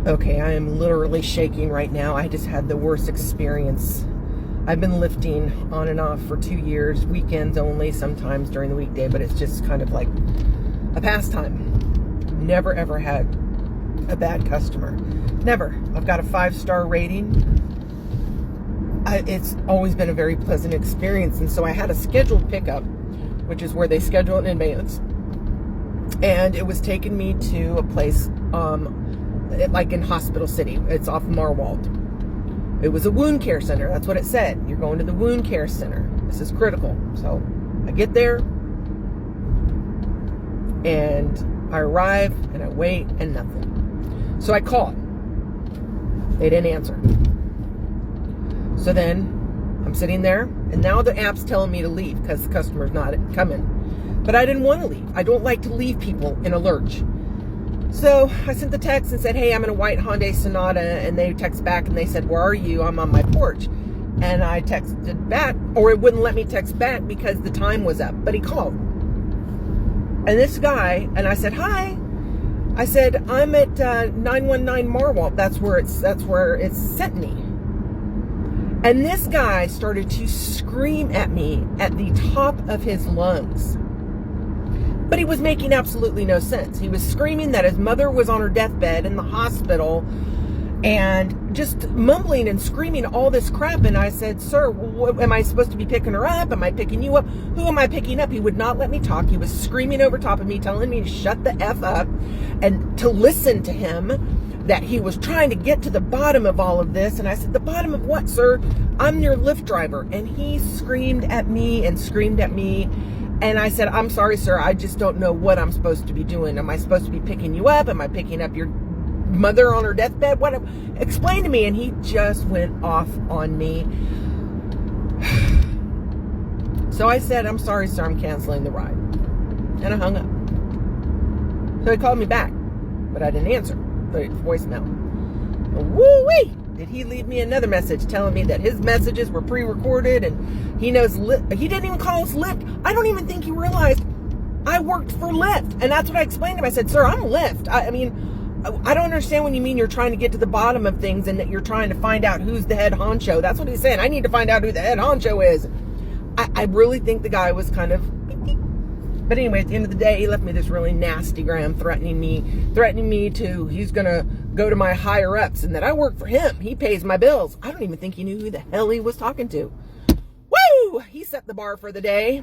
Okay, I am literally shaking right now. I just had the worst experience. I've been lifting on and off for 2 years, weekends only, sometimes during the weekday, but it's just kind of like a pastime. Never ever had a bad customer. Never. I've got a 5-star rating. It's always been a very pleasant experience. And so I had a scheduled pickup, which is where they schedule it in advance. And it was taking me to a place, like in Hospital City. It's off Marwald. It was a wound care center. That's what it said. You're going to the wound care center. This is critical. So I get there and I arrive and I wait and nothing. So I call. They didn't answer. So then I'm sitting there and now the app's telling me to leave because the customer's not coming. But I didn't want to leave. I don't like to leave people in a lurch. So I sent the text and said, hey, I'm in a white Hyundai Sonata. And they text back and they said, where are you? I'm on my porch. And I texted back, or it wouldn't let me text back because the time was up. But he called. And this guy, and I said, hi. I said, I'm at 919 Marwalt. That's where it's sent me. And this guy started to scream at me at the top of his lungs. But he was making absolutely no sense. He was screaming that his mother was on her deathbed in the hospital and just mumbling and screaming all this crap. And I said, sir, am I supposed to be picking her up? Am I picking you up? Who am I picking up? He would not let me talk. He was screaming over top of me, telling me to shut the F up and to listen to him, that he was trying to get to the bottom of all of this. And I said, the bottom of what, sir? I'm your Lyft driver. And he screamed at me and screamed at me. And I said, I'm sorry, sir. I just don't know what I'm supposed to be doing. Am I supposed to be picking you up? Am I picking up your mother on her deathbed? What? Explain to me. And he just went off on me. So I said, I'm sorry, sir. I'm canceling the ride. And I hung up. So he called me back, but I didn't answer the voicemail. Woo-wee! Did he leave me another message telling me that his messages were pre-recorded and he knows Lyft? He didn't even call us Lyft. I don't even think he realized I worked for Lyft. And that's what I explained to him. I said, sir, I'm Lyft. I mean, I don't understand when you mean you're trying to get to the bottom of things and that you're trying to find out who's the head honcho. That's what he's saying. I need to find out who the head honcho is. I really think the guy was kind of... But anyway, at the end of the day, he left me this really nasty gram threatening me to, he's going to go to my higher ups and that I work for him. He pays my bills. I don't even think he knew who the hell he was talking to. Woo! He set the bar for the day.